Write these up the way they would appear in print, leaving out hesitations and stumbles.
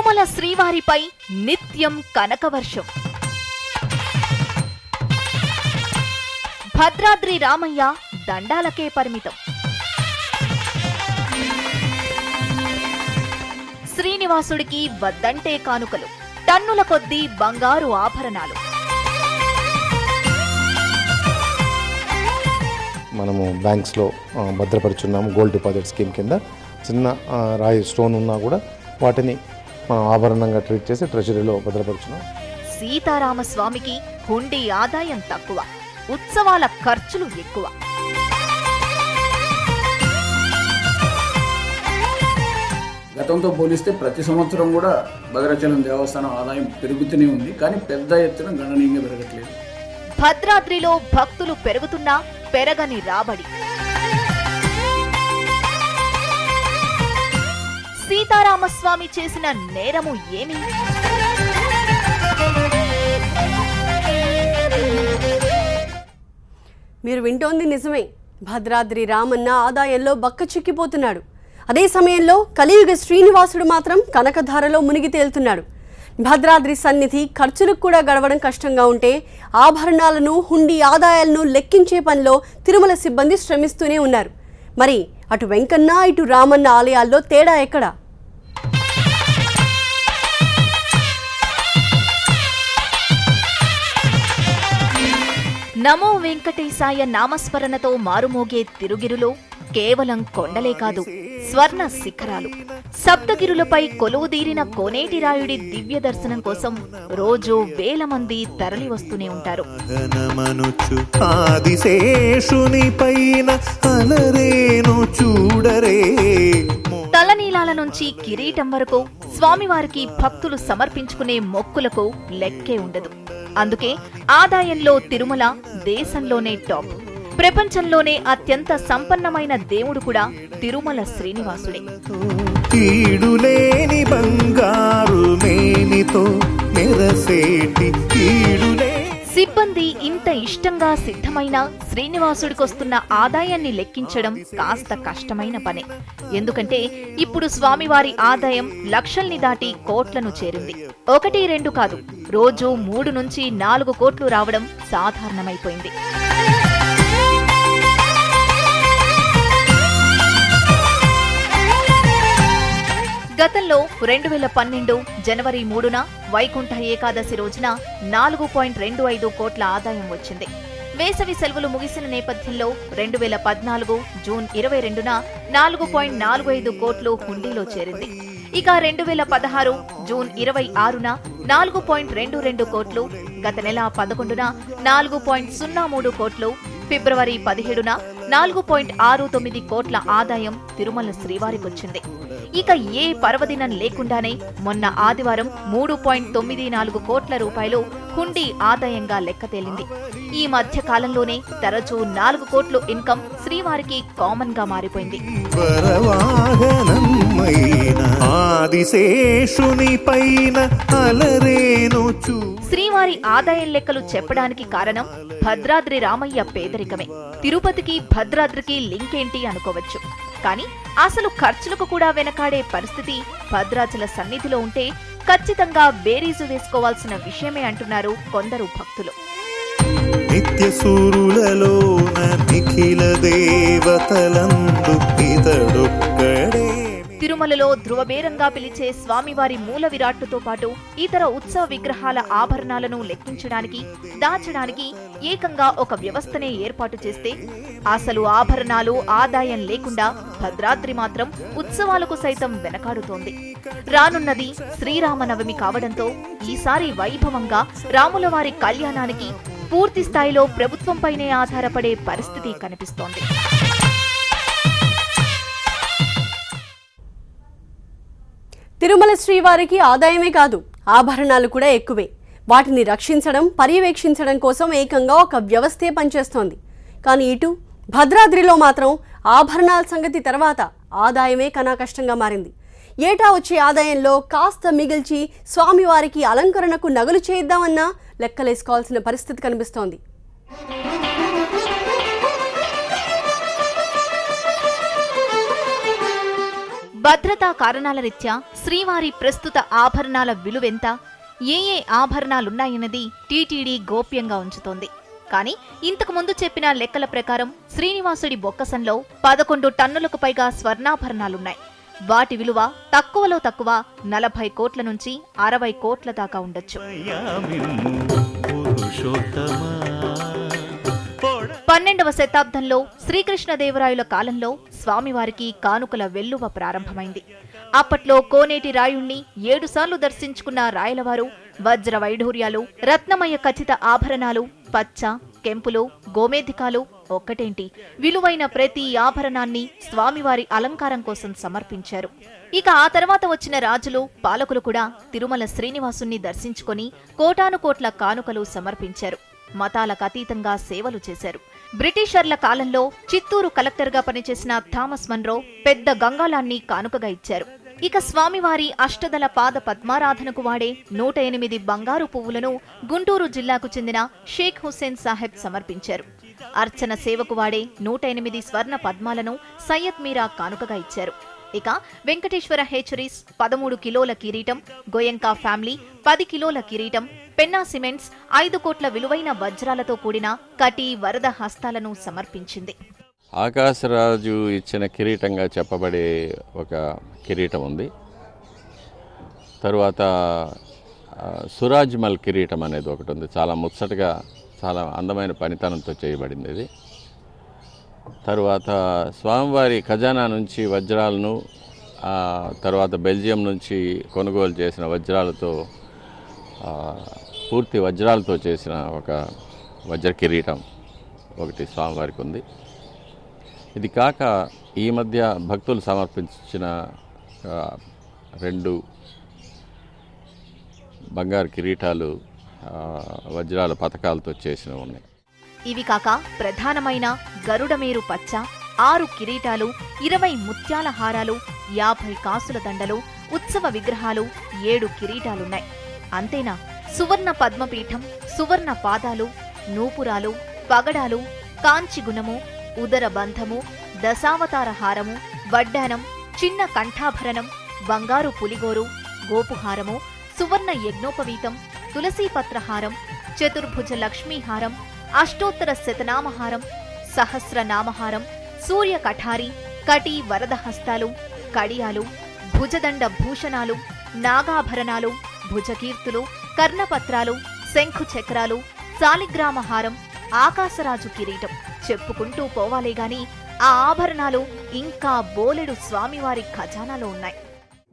తిరుమల శ్రీవారిపై నిత్యం కనకవర్షం. భద్రాద్రి రామయ్య దండాలకే పరిమితం. శ్రీనివాసుడికి వద్దంటే కానుకలు, టన్నుల కొద్దీ బంగారు ఆభరణాలు. మనము బ్యాంక్స్లో భద్రపరుచున్నాము. గోల్డ్ డిపాజిట్ స్కీమ్ కింద చిన్న రాయి స్టోన్ ఉన్నా కూడా వాటిని మనం ఆభరణంగా ట్రీట్ చేసి ట్రెజరీలో భద్రపరుచున్నాం. సీతారామస్వామికి హుండీ ఆదాయం తక్కువ, ఉత్సవాల ఖర్చులు ఎక్కువ. గతంతో పోలిస్తే ప్రతి సంవత్సరం కూడా భద్రాచలం దేవస్థానం ఆదాయం పెరుగుతూనే ఉంది, కానీ పెద్ద ఎత్తున గణనీయంగా పెరగట్లేదు. భద్రాద్రిలో భక్తులు పెరుగుతున్నా పెరగని రాబడి. సీతారామస్వామి చేసిన నేరము ఏమి? మీరు వింటోంది నిజమే. భద్రాద్రి రామన్న ఆదాయంలో బక్క చిక్కిపోతున్నాడు. అదే సమయంలో కలియుగ శ్రీనివాసుడు మాత్రం కనకధారలో మునిగి తేలుతున్నాడు. భద్రాద్రి సన్నిధి ఖర్చులకు కూడా గడవడం కష్టంగా ఉంటే ఆభరణాలను, హుండీ ఆదాయాలను లెక్కించే పనిలో తిరుమల సిబ్బంది శ్రమిస్తూనే ఉన్నారు. మరి అటు వెంకన్న ఇటు రామన్న ఆలయాల్లో తేడా ఎక్కడా? నమో వెంకటేశాయ నామస్మరణతో మారుమోగే తిరుగిరులో కేవలం కొండలే కాదు, స్వర్ణ శిఖరాలు. సప్తగిరులపై కొలువుదీరిన కోనేటిరాయుడి దివ్య దర్శనం కోసం రోజు వేల మంది తరలి వస్తూనే ఉంటారు. తలనీలాల నుంచి కిరీటం వరకు స్వామివారికి భక్తులు సమర్పించుకునే మొక్కులకు లెక్కే ఉండదు. అందుకే ఆదాయంలో తిరుమల దేశంలోనే టాప్. ప్రపంచంలోనే అత్యంత సంపన్నమైన దేవుడు కూడా తిరుమల శ్రీనివాసుడే. సిబ్బంది ఇంత ఇష్టంగా సిద్ధమైన శ్రీనివాసుడికొస్తున్న ఆదాయాన్ని లెక్కించడం కాస్త కష్టమైన పనే. ఎందుకంటే ఇప్పుడు స్వామివారి ఆదాయం లక్షల్ని దాటి కోట్లను చేరింది. 1-2 కాదు, రోజు 3 నుంచి 4 కోట్లు రావడం సాధారణమైపోయింది. గతంలో 2012 జనవరి 3న వైకుంఠ ఏకాదశి రోజున 4.25 కోట్ల ఆదాయం వచ్చింది. వేసవి సెలవులు ముగిసిన నేపథ్యంలో 2014 జూన్ 22న 4.45 కోట్లు హుండీలో చేరింది. ఇక 2016 జూన్ 26న 4.22 కోట్లు, గత నెల 11న 4.03 కోట్లు, ఫిబ్రవరి 17న 4.69 కోట్ల ఆదాయం తిరుమల శ్రీవారికొచ్చింది. ఇక ఏ పర్వదినం లేకుండానే మొన్న ఆదివారం 3.94 కోట్ల రూపాయలు హుండీ ఆదాయంగా లెక్క తేలింది. ఈ మధ్య కాలంలోనే తరచూ 4 కోట్లు ఇన్కమ్ శ్రీవారికి కామన్ గా మారిపోయింది. శ్రీవారి ఆదాయం లెక్కలు చెప్పడానికి కారణం భద్రాద్రి రామయ్య పేదరికమే. తిరుపతికి భద్రాద్రికి లింక్ ఏంటి అనుకోవచ్చు, కానీ అసలు ఖర్చులకు కూడా వెనకాడే పరిస్థితి భద్రాచల సన్నిధిలో ఉంటే ఖచ్చితంగా బేరీజు వేసుకోవాల్సిన విషయమే అంటున్నారు కొందరు భక్తులు. తిరుమలలో ధ్రువబేరంగా పిలిచే స్వామివారి మూల విరాట్టుతో పాటు ఇతర ఉత్సవ విగ్రహాల ఆభరణాలను లెక్కించడానికి, దాచడానికి ఏకంగా ఒక వ్యవస్థనే ఏర్పాటు చేస్తే అసలు ఆభరణాలు ఆదాయం లేకుండా భద్రాద్రి మాత్రం ఉత్సవాలకు సైతం వెనకాడుతోంది. రానున్నది శ్రీరామనవమి కావడంతో ఈసారి వైభవంగా రాములవారి కళ్యాణానికి పూర్తి స్థాయిలో ప్రభుత్వంపైనే ఆధారపడే పరిస్థితి కనిపిస్తోంది. తిరుమల శ్రీవారికి ఆదాయమే కాదు, ఆభరణాలు కూడా ఎక్కువే. వాటిని రక్షించడం, పర్యవేక్షించడం కోసం ఏకంగా ఒక వ్యవస్థే పనిచేస్తోంది. కానీ ఇటు భద్రాద్రిలో మాత్రం ఆభరణాల సంగతి తర్వాత ఆదాయమే కన్నా కష్టంగా మారింది. ఏటా వచ్చే ఆదాయంలో కాస్త మిగిల్చి స్వామివారికి అలంకరణకు నగలు చేద్దామన్నా లెక్కలేసుకోవాల్సిన పరిస్థితి కనిపిస్తోంది. భద్రతా కారణాల రీత్యా శ్రీవారి ప్రస్తుత ఆభరణాల విలువెంత, ఏ ఆభరణాలున్నాయన్నది టీటీడీ గోప్యంగా ఉంచుతోంది. కానీ ఇంతకు ముందు చెప్పిన లెక్కల ప్రకారం శ్రీనివాసుడి బొక్కసంలో 11 టన్నులకు పైగా స్వర్ణాభరణాలున్నాయి. వాటి విలువ తక్కువలో తక్కువ 40 కోట్ల నుంచి 60 కోట్ల దాకా ఉండొచ్చు. 12వ శతాబ్దంలో శ్రీకృష్ణదేవరాయల కాలంలో స్వామివారికి కానుకల వెల్లువ ప్రారంభమైంది. అప్పట్లో కోనేటి రాయుణ్ణి 7 సార్లు దర్శించుకున్న రాయలవారు వజ్ర వైఢూర్యాలు, రత్నమయ ఖచ్చిత ఆభరణాలు, పచ్చ, కెంపులు, గోమేధికాలు ఒక్కటేంటి విలువైన ప్రతి ఆభరణాన్ని స్వామివారి అలంకారం కోసం సమర్పించారు. ఇక ఆ తర్వాత వచ్చిన రాజులు, పాలకులు కూడా తిరుమల శ్రీనివాసుని దర్శించుకొని కోటానుకోట్ల కానుకలు సమర్పించారు. మతాలకు అతీతంగా సేవలు చేశారు. బ్రిటిషర్ల కాలంలో చిత్తూరు కలెక్టర్గా పనిచేసిన థామస్ మన్రో పెద్ద గంగాళాన్ని కానుకగా ఇచ్చారు. ఇక స్వామివారి అష్టదళ పాద పద్మారాధనకు వాడే 108 బంగారు పువ్వులను గుంటూరు జిల్లాకు చెందిన షేక్ హుస్సేన్ సాహెబ్ సమర్పించారు. అర్చన సేవకు వాడే 108 స్వర్ణ పద్మాలను సయ్యద్ మీరా కానుకగా ఇచ్చారు. ఇక వెంకటేశ్వర హేచరీస్ 13 కిలోల కిరీటం, గోయంకా ఫ్యామిలీ 10 కిలోల కిరీటం, పెన్నా సిమెంట్స్ 5 కోట్ల విలువైన వజ్రాలతో కూడిన కటి వరద హస్తాలను సమర్పించింది. ఆకాశరాజు ఇచ్చిన కిరీటంగా చెప్పబడే ఒక కిరీటం ఉంది. తరువాత సురాజ్మల్ కిరీటం అనేది ఒకటి ఉంది. చాలా ముచ్చటగా, చాలా అందమైన పనితనంతో చేయబడింది ఇది. తరువాత స్వామివారి ఖజానా నుంచి వజ్రాలను, తర్వాత బెల్జియం నుంచి కొనుగోలు చేసిన వజ్రాలతో, పూర్తి వజ్రాలతో చేసిన ఒక వజ్ర కిరీటం ఒకటి స్వామివారికి ఉంది. ఇది కాక ఈ మధ్య భక్తులు సమర్పించిన 2 బంగారు కిరీటాలు వజ్రాల పతకాలతో చేసినవి ఉన్నాయి. ఇవి కాక ప్రధానమైన గరుడమేరు పచ్చ 6 కిరీటాలు, 20 ముత్యాల హారాలు, 50 కాసుల దండలు, ఉత్సవ విగ్రహాలు, 7 కిరీటాలున్నాయి. అంతేనా, సువర్ణ పద్మపీఠం, సువర్ణ పాదాలు, నూపురాలు, పగడాలు, కాంచిగుణము, ఉదర బంధము, దశావతార హారము, వడ్డానం, చిన్న కంఠాభరణం, బంగారు పులిగోరు, గోపుహారము, సువర్ణ యజ్ఞోపవీతం, తులసీపత్రహారం, చతుర్భుజ లక్ష్మీహారం, అష్టోత్తర శతనామహారం, సహస్రనామహారం, సూర్య కఠారి, కటి వరద హస్తాలు, కడియాలు, భుజదండ భూషణాలు, నాగాభరణాలు, భుజకీర్తులు, కర్ణపత్రాలు, శంఖు చక్రాలు, శాలిగ్రామహారం, ఆకాశరాజు కిరీటం, చెప్పుకుంటూ పోవాలే గాని ఆ ఆభరణాలు ఇంకా బోలెడు స్వామివారి ఖజానాలో ఉన్నాయి.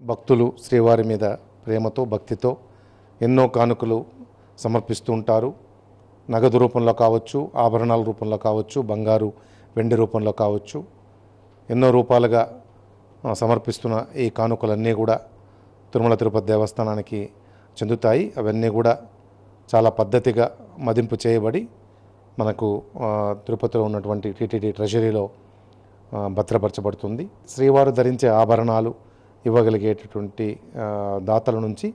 భక్తులు శ్రీవారి మీద ప్రేమతో, భక్తితో ఎన్నో కానుకలు సమర్పిస్తూ ఉంటారు. నగదు రూపంలో కావచ్చు, ఆభరణాల రూపంలో కావచ్చు, బంగారు వెండి రూపంలో కావచ్చు, ఎన్నో రూపాలుగా సమర్పిస్తున్న ఈ కానుకలన్నీ కూడా తిరుమల తిరుపతి దేవస్థానానికి చెందుతాయి. అవన్నీ కూడా చాలా పద్ధతిగా మదింపు చేయబడి మనకు తిరుపతిలో ఉన్నటువంటి టీటీడీ ట్రెజరీలో భద్రపరచబడుతుంది. శ్రీవారు ధరించే ఆభరణాలు ఇవ్వగలిగేటటువంటి దాతల నుంచి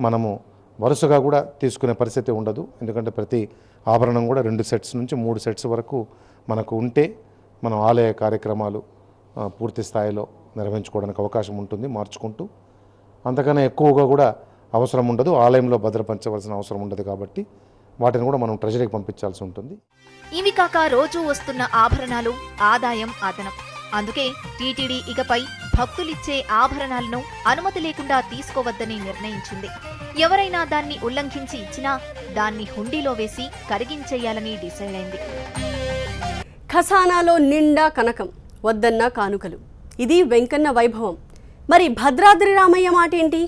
మనము వరుసగా కూడా తీసుకునే పరిస్థితి ఉండదు. ఎందుకంటే ప్రతి ఆభరణం కూడా 2 సెట్స్ నుంచి 3 సెట్స్ వరకు మనకు ఉంటే మనం ఆలయ కార్యక్రమాలు పూర్తి స్థాయిలో నిర్వహించుకోవడానికి అవకాశం ఉంటుంది మార్చుకుంటూ. అంతకన్నా ఎక్కువగా కూడా అవసరం ఉండదు, ఆలయంలో భద్రపరచవలసిన అవసరం ఉండదు. కాబట్టి వాటిని కూడా మనం ట్రెజరీకి పంపించాల్సి ఉంటుంది. ఇవి కాక రోజు వస్తున్న ఆభరణాలు ఆదాయం అదనం. అందుకే టీటీడీ ఇకపై భక్తులిచ్చే ఆభరణాలను అనుమతి లేకుండా తీసుకోవద్దని నిర్ణయించింది. ఎవరైనా దాన్ని ఉల్లంఘించి ఇచ్చినా దాన్ని హుండీలో వేసి కరిగించేయాలని డిసైడ్ అయింది. ఖజానాలో నిండా కనకం, వద్దన్న కానుకలు, ఇది వెంకన్న వైభవం. మరి భద్రాద్రి రామయ్య మాట ఏంటి?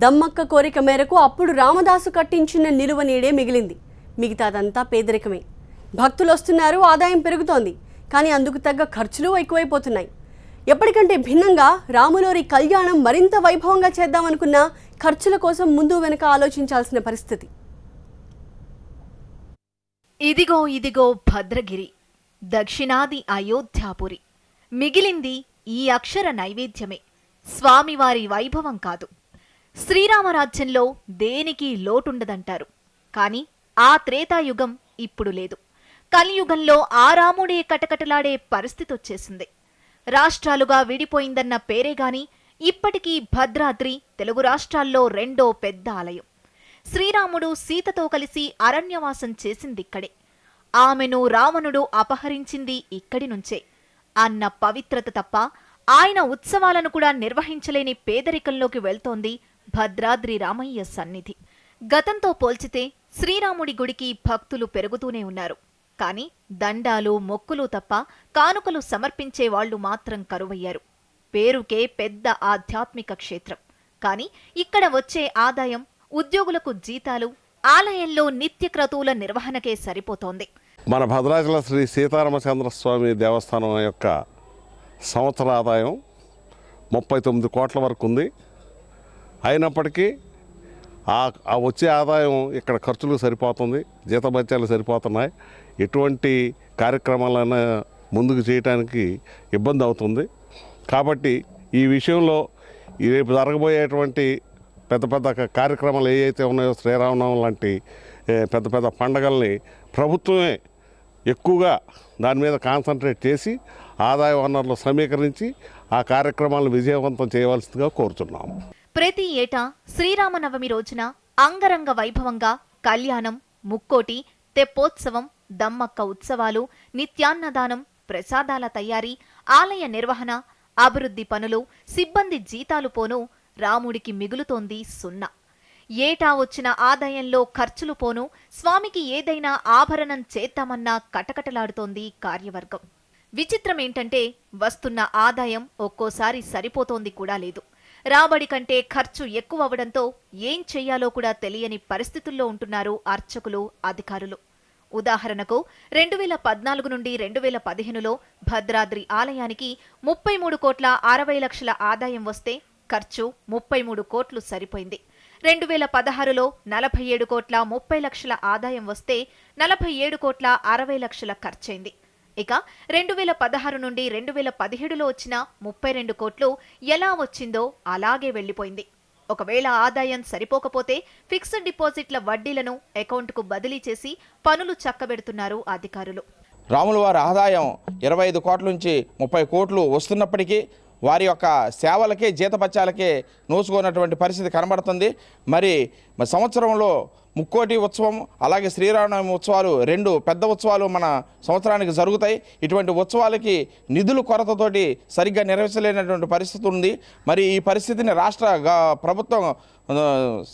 దమ్మక్క కోరిక మేరకు అప్పుడు రామదాసు కట్టించిన నిలువ నీడే మిగిలింది, మిగతాదంతా పేదరికమే. భక్తులు వస్తున్నారు, ఆదాయం పెరుగుతోంది, కానీ అందుకు తగ్గ ఖర్చులు ఎక్కువైపోతున్నాయి. ఎప్పటికంటే భిన్నంగా రాములోరి కళ్యాణం మరింత వైభవంగా చేద్దామనుకున్న ఖర్చుల కోసం ముందు వెనక ఆలోచించాల్సిన పరిస్థితి. ఇదిగో ఇదిగో భద్రగిరి, దక్షిణాది అయోధ్యాపురి, మిగిలింది ఈ అక్షర నైవేద్యమే, స్వామివారి వైభవం కాదు. శ్రీరామరాజ్యంలో దేనికి లోటుండదంటారు. కాని ఆ త్రేతాయుగం ఇప్పుడు లేదు. కలియుగంలో ఆ రాముడే కటకటలాడే పరిస్థితొచ్చేసింది. రాష్ట్రాలుగా విడిపోయిందన్న పేరేగాని ఇప్పటికీ భద్రాద్రి తెలుగు రాష్ట్రాల్లో రెండో పెద్ద ఆలయం. శ్రీరాముడు సీతతో కలిసి అరణ్యవాసం చేసిందిక్కడే. ఆమెను రావణుడు అపహరించింది ఇక్కడి నుంచే అన్న పవిత్రత తప్ప ఆయన ఉత్సవాలను కూడా నిర్వహించలేని పేదరికంలోకి వెళ్తోంది భద్రాద్రి రామయ్య సన్నిధి. గతంతో పోల్చితే శ్రీరాముడి గుడికి భక్తులు పెరుగుతూనే ఉన్నారు. కానీ దండాలు మొక్కులు తప్ప కానుకలు సమర్పించే వాళ్లు మాత్రం కరువయ్యారు. పేరుకే పెద్ద ఆధ్యాత్మిక క్షేత్రం. కానీ ఇక్కడ వచ్చే ఆదాయం ఉద్యోగులకు జీతాలు, ఆలయంలో నిత్యక్రతువుల నిర్వహణకే సరిపోతోంది. మన భద్రాచల శ్రీ సీతారామచంద్ర స్వామి దేవస్థానం యొక్క సంవత్సర ఆదాయం 39 కోట్ల వరకు ఉంది. అయినప్పటికీ ఆ వచ్చే ఆదాయం ఇక్కడ ఖర్చులకు సరిపోతుంది, జీతభత్యాలు సరిపోతున్నాయి. ఎటువంటి కార్యక్రమాలైనా ముందుకు చేయడానికి ఇబ్బంది అవుతుంది. కాబట్టి ఈ విషయంలో రేపు జరగబోయేటువంటి పెద్ద పెద్ద కార్యక్రమాలు ఏవైతే ఉన్నాయో, శ్రీరామనవమి లాంటి పెద్ద పెద్ద పండగల్ని ప్రభుత్వమే ఎక్కువగా దాని మీద కాన్సన్ట్రేట్ చేసి ఆదాయ వనరులు సమీకరించి ఆ కార్యక్రమాలను విజయవంతం చేయవలసిందిగా కోరుతున్నాము. ప్రతి ఏటా శ్రీరామనవమి రోజున అంగరంగ వైభవంగా కళ్యాణం, ముక్కోటి, తెప్పోత్సవం, దమ్మక్క ఉత్సవాలు, నిత్యాన్నదానం, ప్రసాదాల తయారీ, ఆలయ నిర్వహణ, అభివృద్ధి పనులు, సిబ్బంది జీతాలు పోను రాముడికి మిగులుతోంది సున్నా. ఏటా వచ్చిన ఆదాయంలో ఖర్చులు పోను స్వామికి ఏదైనా ఆభరణం చేద్దామన్నా కటకటలాడుతోంది కార్యవర్గం. విచిత్రమేంటంటే వస్తున్న ఆదాయం ఒక్కోసారి సరిపోతోంది కూడా లేదు. రాబడి కంటే ఖర్చు ఎక్కువవడంతో ఏం చెయ్యాలో కూడా తెలియని పరిస్థితుల్లో ఉంటున్నారు అర్చకులు, అధికారులు. ఉదాహరణకు 2014 నుండి 2015లో భద్రాద్రి ఆలయానికి 33 కోట్ల 60 లక్షల ఆదాయం వస్తే ఖర్చు 33 కోట్లు సరిపోయింది. 2016లో 47 కోట్ల 30 లక్షల ఆదాయం వస్తే 47 కోట్ల 60 లక్షల ఖర్చయింది. ఇక 2016 నుండి 2017లో వచ్చిన 32 కోట్లు ఎలా వచ్చిందో అలాగే వెళ్లిపోయింది. ఒకవేళ ఆదాయం సరిపోకపోతే ఫిక్స్డ్ డిపాజిట్ల వడ్డీలను అకౌంట్కు బదిలీ చేసి పనులు చక్కబెడుతున్నారు అధికారులు. రాముల వారి ఆదాయం 25 కోట్ల నుంచి 30 కోట్లు వస్తున్నప్పటికీ వారి యొక్క సేవలకే, జీతపత్యాలకే నోచుకున్నటువంటి పరిస్థితి కనబడుతుంది. మరి సంవత్సరంలో ముక్కోటి ఉత్సవం, అలాగే శ్రీరామనవమి ఉత్సవాలు, 2 పెద్ద ఉత్సవాలు మన సంవత్సరానికి జరుగుతాయి. ఇటువంటి ఉత్సవాలకి నిధుల కొరతతోటి సరిగ్గా నిర్వహించలేనటువంటి పరిస్థితి ఉంది. మరి ఈ పరిస్థితిని రాష్ట్ర ప్రభుత్వం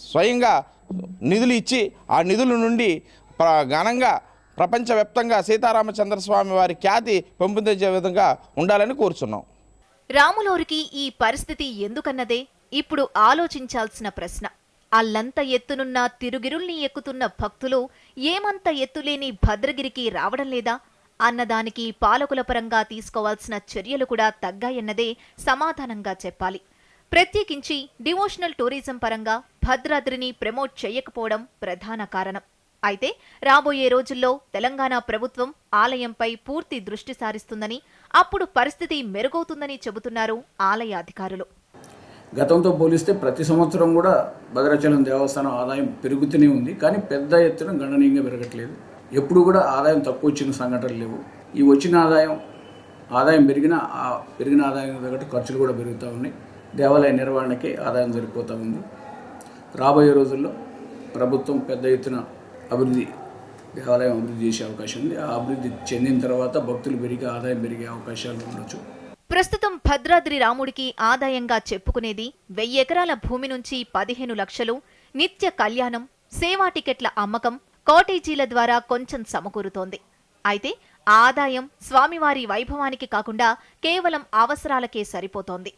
స్వయంగా నిధులు ఇచ్చి ఆ నిధుల నుండి ఘనంగా ప్రపంచవ్యాప్తంగా సీతారామచంద్ర స్వామి వారి ఖ్యాతి పెంపొందించే విధంగా ఉండాలని కోరుచున్నాం. రాములోరికి ఈ పరిస్థితి ఎందుకన్నదే ఇప్పుడు ఆలోచించాల్సిన ప్రశ్న. అల్లంత ఎత్తునున్న తిరుగిరుల్ని ఎక్కుతున్న భక్తులు ఏమంత ఎత్తులేని భద్రగిరికి రావడం లేదా అన్నదానికి పాలకుల పరంగా తీసుకోవాల్సిన చర్యలు కూడా తగ్గాయన్నదే సమాధానంగా చెప్పాలి. ప్రత్యేకించి డివోషనల్ టూరిజం పరంగా భద్రాద్రిని ప్రమోట్ చేయకపోవడం ప్రధాన కారణం. అయితే రాబోయే రోజుల్లో తెలంగాణ ప్రభుత్వం ఆలయంపై పూర్తి దృష్టి సారిస్తుందని, అప్పుడు పరిస్థితి మెరుగవుతుందని చెబుతున్నారు ఆలయ అధికారులు. గతంతో పోలిస్తే ప్రతి సంవత్సరం కూడా భద్రాచలం దేవస్థానం ఆదాయం పెరుగుతూనే ఉంది. కానీ పెద్ద ఎత్తున గణనీయంగా పెరగట్లేదు. ఎప్పుడు కూడా ఆదాయం తక్కువ వచ్చిన సంఘటనలు లేవు. ఈ వచ్చిన ఆదాయం పెరిగిన ఆదాయం తగ్గట్టు ఖర్చులు కూడా పెరుగుతూ ఉన్నాయి. దేవాలయ నిర్వహణకి ఆదాయం సరిపోతూ ఉంది. రాబోయే రోజుల్లో ప్రభుత్వం పెద్ద ఎత్తున దేవాలయం అభివృద్ధి చేసే అవకాశం ఉంది. ఆ అభివృద్ధి చెందిన తర్వాత భక్తులు పెరిగి ఆదాయం పెరిగే అవకాశాలు ఉండొచ్చు. ప్రస్తుతం భద్రాద్రి రాముడికి ఆదాయంగా చెప్పుకునేది 1000 ఎకరాల భూమి నుంచి 15 లక్షలు, నిత్య కళ్యాణం, సేవా టికెట్ల అమ్మకం, కాటేజీల ద్వారా కొంచెం సమకూరుతోంది. అయితే ఆదాయం స్వామివారి వైభవానికి కాకుండా కేవలం అవసరాలకే సరిపోతోంది.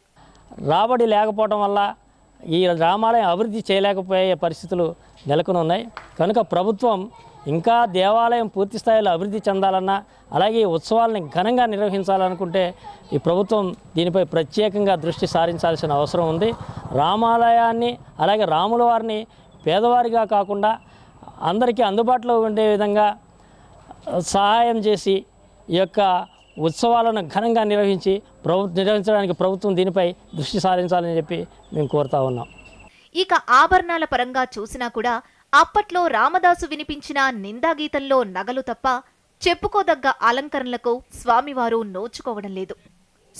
రాబడి లేకపోవడం వల్ల ఈ రామాలయం అభివృద్ధి చేయలేకపోయే పరిస్థితులు నెలకొని ఉన్నాయి. కనుక ప్రభుత్వం ఇంకా దేవాలయం పూర్తి స్థాయిలో అభివృద్ధి చెందాలన్నా, అలాగే ఈ ఉత్సవాలని ఘనంగా నిర్వహించాలనుకుంటే ఈ ప్రభుత్వం దీనిపై ప్రత్యేకంగా దృష్టి సారించాల్సిన అవసరం ఉంది. రామాలయాన్ని, అలాగే రాముల వారిని పేదవారిగా కాకుండా అందరికీ అందుబాటులో ఉండే విధంగా సహాయం చేసి ఈ యొక్క ఉత్సవాలను ఘనంగా నిర్వహించడానికి ప్రభుత్వం దీనిపై దృష్టి సారించాలని చెప్పి మేము కోరుతా ఉన్నాం. ఇక ఆభరణాల పరంగా చూసినా కూడా అప్పట్లో రామదాసు వినిపించిన నిందాగీతంలో నగలు తప్ప చెప్పుకోదగ్గ అలంకరణలకు స్వామివారు నోచుకోవడం లేదు.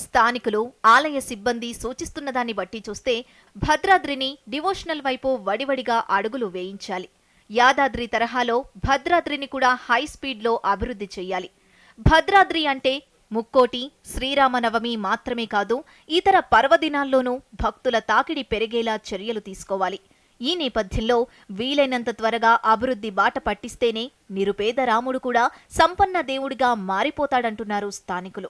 స్థానికులు, ఆలయ సిబ్బంది సూచిస్తున్న దాన్ని బట్టి చూస్తే భద్రాద్రిని డివోషనల్ వైపు వడివడిగా అడుగులు వేయించాలి. యాదాద్రి తరహాలో భద్రాద్రిని కూడా హై స్పీడ్లో అభివృద్ధి చేయాలి. భద్రాద్రి అంటే ముక్కోటి, శ్రీరామనవమి మాత్రమే కాదు, ఇతర పర్వదినాల్లోనూ భక్తుల తాకిడి పెరిగేలా చర్యలు తీసుకోవాలి. ఈ నేపథ్యంలో వీలైనంత త్వరగా అభివృద్ధి బాట పట్టిస్తేనే నిరుపేద రాముడు కూడా సంపన్న దేవుడిగా మారిపోతాడంటున్నారు స్థానికులు.